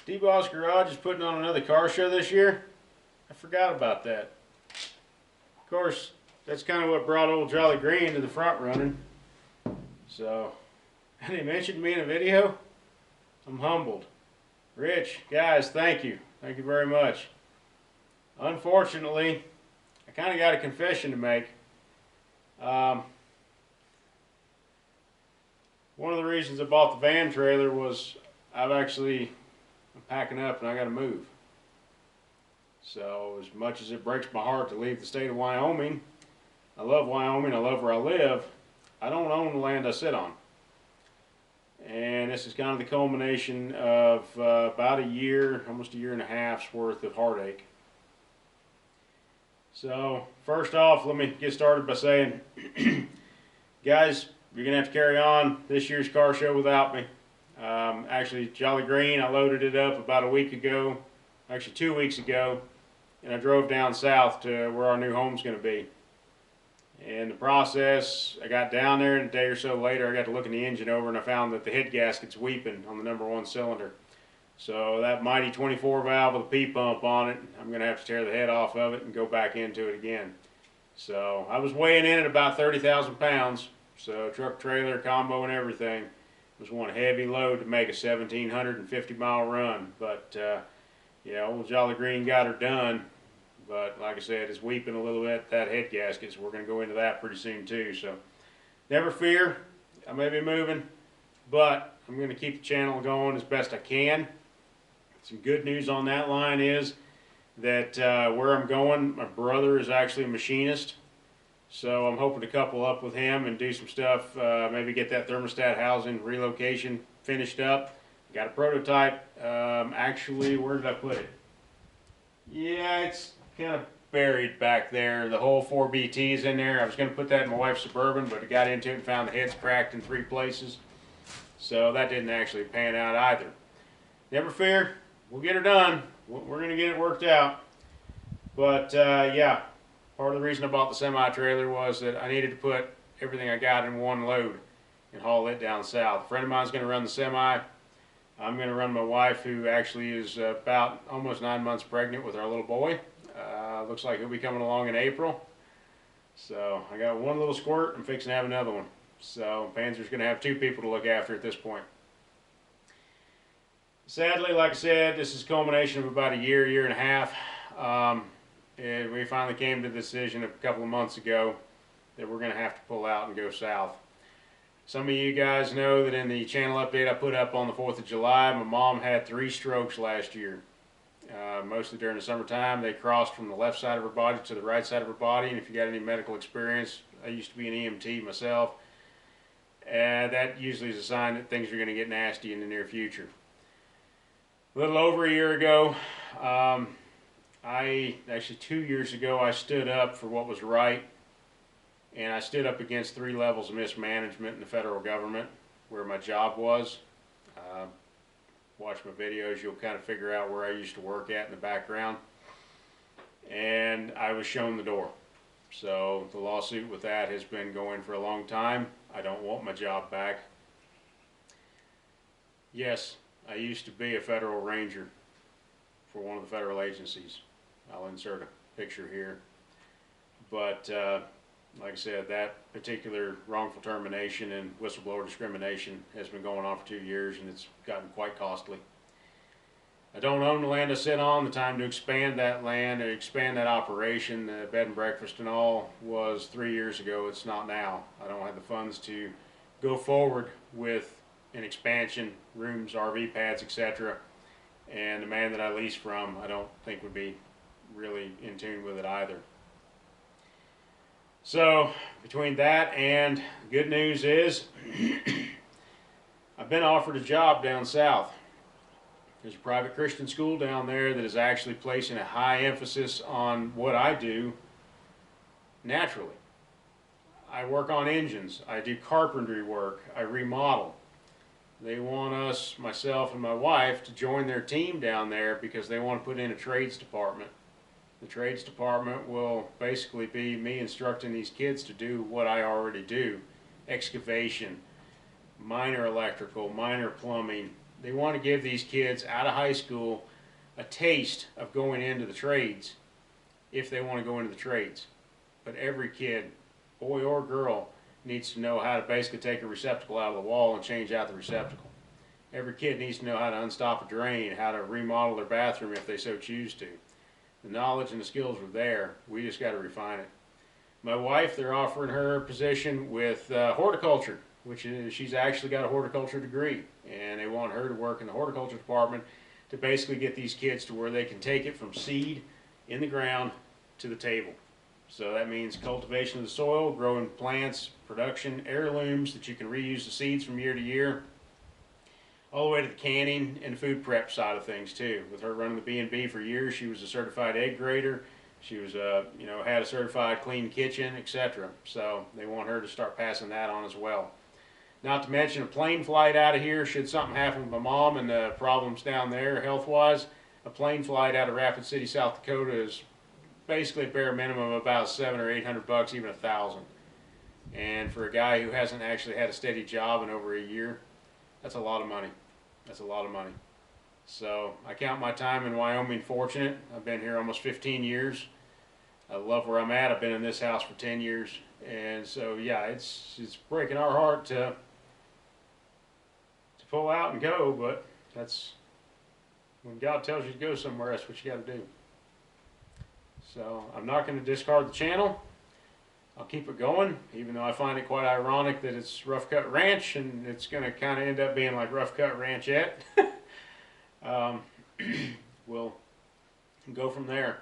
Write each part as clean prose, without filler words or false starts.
Deboss Garage is putting on another car show this year. I forgot about that. Of course, that's kind of what brought Ole Jolly Green to the front running. So, and he mentioned me in a video. I'm humbled. Rich, guys, thank you. Thank you very much. Unfortunately, I kind of got a confession to make. One of the reasons I bought the van trailer was I'm packing up and I got to move. So as much as it breaks my heart to leave the state of Wyoming, I love Wyoming, I love where I live, I don't own the land I sit on. And this is kind of the culmination of about a year, almost a year and a half's worth of heartache. So first off, let me get started by saying, guys, you're going to have to carry on this year's car show without me. Actually, Jolly Green, I loaded it up about a week ago, actually 2 weeks ago, and I drove down south to where our new home's going to be. In the process, I got down there, and a day or so later, I got to looking the engine over, and I found that the head gasket's weeping on the #1 cylinder. So that mighty 24 valve with a P-pump on it, I'm going to have to tear the head off of it and go back into it again. So I was weighing in at about 30,000 pounds. So truck, trailer, combo, and everything. It was one heavy load to make a 1,750-mile run. But yeah, Ole Jolly Green got her done. But like I said, it's weeping a little bit, that head gasket, so we're going to go into that pretty soon too. So never fear, I may be moving, but I'm going to keep the channel going as best I can. Some good news on that line is that where I'm going, my brother is actually a machinist. So I'm hoping to couple up with him and do some stuff, maybe get that thermostat housing relocation finished up. Got a prototype. Actually, where did I put it? Yeah, it's kind of buried back there. The whole 4BT is in there. I was going to put that in my wife's Suburban, but I got into it and found the heads cracked in 3 places. So that didn't actually pan out either. Never fear, we'll get her done. We're going to get it worked out. But yeah. Part of the reason I bought the semi-trailer was that I needed to put everything I got in one load and haul it down south. A friend of mine is going to run the semi. I'm going to run my wife, who actually is about almost 9 months pregnant with our little boy. Looks like he'll be coming along in April. So I got one little squirt. I'm fixing to have another one. So Panzer's going to have 2 people to look after at this point. Sadly, like I said, this is a culmination of about a year, year and a half. And we finally came to the decision a couple of months ago that we're going to have to pull out and go south. Some of you guys know that in the channel update I put up on the 4th of July, my mom had 3 strokes last year. Mostly during the summertime. They crossed from the left side of her body to the right side of her body. And if you got any medical experience, I used to be an EMT myself, and that usually is a sign that things are going to get nasty in the near future. A little over a year ago, actually 2 years ago, I stood up for what was right, and I stood up against 3 levels of mismanagement in the federal government where my job was. Watch my videos, you'll kind of figure out where I used to work at in the background. And I was shown the door. So the lawsuit with that has been going for a long time. I don't want my job back. Yes, I used to be a federal ranger for one of the federal agencies. I'll insert a picture here. But like I said, that particular wrongful termination and whistleblower discrimination has been going on for 2 years, and it's gotten quite costly. I don't own the land I sit on. The time to expand that land and expand that operation, the bed and breakfast and all, was 3 years ago. It's not now. I don't have the funds to go forward with an expansion, rooms, RV pads, etc. And the man that I lease from, I don't think would be really in tune with it either. So between that and good news is I've been offered a job down south. There's a private Christian school down there that is actually placing a high emphasis on what I do naturally. I work on engines, I do carpentry work, I remodel. They want us, myself and my wife, to join their team down there because they want to put in a trades department. The trades department will basically be me instructing these kids to do what I already do. Excavation, minor electrical, minor plumbing, they want to give these kids out of high school a taste of going into the trades if they want to go into the trades. But every kid, boy or girl, needs to know how to basically take a receptacle out of the wall and change out the receptacle. Every kid needs to know how to unstop a drain, how to remodel their bathroom if they so choose to. The knowledge and the skills are there. We just got to refine it. My wife, they're offering her a position with horticulture, which is, she's actually got a horticulture degree, and they want her to work in the horticulture department to basically get these kids to where they can take it from seed in the ground to the table. So that means cultivation of the soil, growing plants, production, heirlooms that you can reuse the seeds from year to year, all the way to the canning and food prep side of things too. With her running the B&B for years, she was a certified egg grader. She was had a certified clean kitchen, etc. So they want her to start passing that on as well. Not to mention a plane flight out of here should something happen with my mom and the problems down there health-wise. A plane flight out of Rapid City, South Dakota is basically a bare minimum of about $700 or $800, even $1,000. And for a guy who hasn't actually had a steady job in over a year, that's a lot of money. That's a lot of money. So I count my time in Wyoming fortunate. I've been here almost 15 years. I love where I'm at. I've been in this house for 10 years. And so yeah, it's breaking our heart to pull out and go, but that's when God tells you to go somewhere, that's what you got to do. So I'm not going to discard the channel. I'll keep it going, even though I find it quite ironic that it's Rough Cut Ranch, and it's going to kind of end up being like Rough Cut Ranchette. We'll go from there.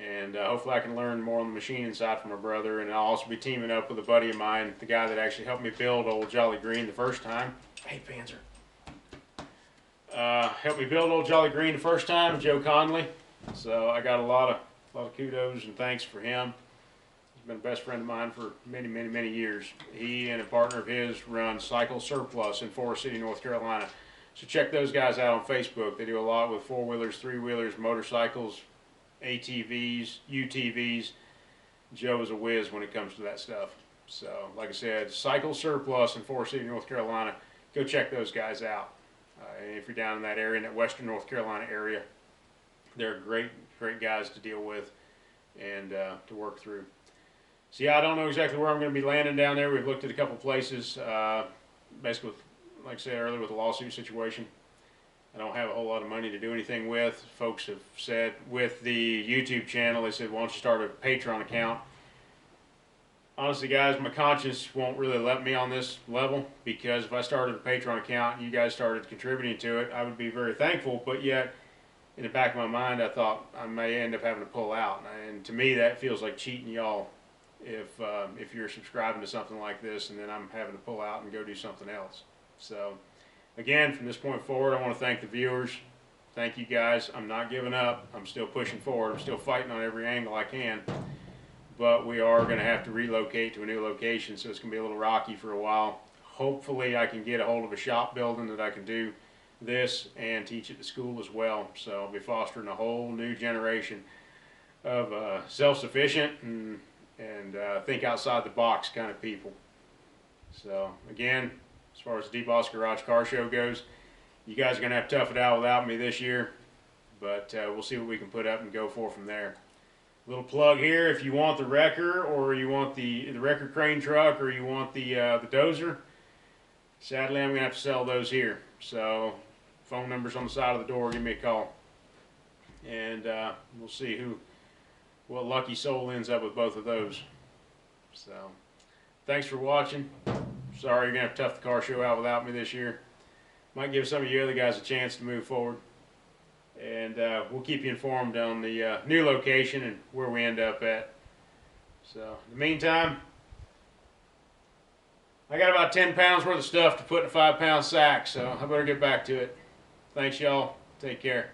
And hopefully I can learn more on the machining side from my brother, and I'll also be teaming up with a buddy of mine, the guy that actually helped me build Ole Jolly Green the first time. Hey, Panzer. Helped me build Ole Jolly Green the first time, Joe Conley. So I got a lot of kudos and thanks for him. He's been a best friend of mine for many, many, many years. He and a partner of his run Cycle Surplus in Forest City, North Carolina. So check those guys out on Facebook. They do a lot with four-wheelers, three-wheelers, motorcycles, ATVs, UTVs. Joe is a whiz when it comes to that stuff. So, like I said, Cycle Surplus in Forest City, North Carolina. Go check those guys out. If you're down in that area, in that western North Carolina area, they're great, great guys to deal with and to work through. So yeah, I don't know exactly where I'm going to be landing down there. We've looked at a couple places, basically, like I said earlier, with the lawsuit situation. I don't have a whole lot of money to do anything with. Folks have said with the YouTube channel, they said, why don't you start a Patreon account? Honestly, guys, my conscience won't really let me on this level, because if I started a Patreon account and you guys started contributing to it, I would be very thankful, but yet in the back of my mind, I thought I may end up having to pull out. And to me, that feels like cheating y'all if you're subscribing to something like this and then I'm having to pull out and go do something else. So again, from this point forward, I want to thank the viewers. Thank you guys. I'm not giving up. I'm still pushing forward. I'm still fighting on every angle I can. But we are going to have to relocate to a new location, so it's going to be a little rocky for a while. Hopefully I can get a hold of a shop building that I can do this and teach at the school as well. So I'll be fostering a whole new generation of self-sufficient and think outside the box kind of people. So again, as far as the Deboss Garage Car Show goes, you guys are going to have to tough it out without me this year, but we'll see what we can put up and go for from there. Little plug here, if you want the wrecker, or you want the wrecker crane truck, or you want the dozer, sadly I'm going to have to sell those here. So phone number's on the side of the door, give me a call. And we'll see what lucky soul ends up with both of those. So thanks for watching. Sorry you're going to have to tough the car show out without me this year. Might give some of you other guys a chance to move forward. And we'll keep you informed on the new location and where we end up at. So in the meantime, I got about 10 pounds worth of stuff to put in a 5-pound sack, so I better get back to it. Thanks y'all. Take care.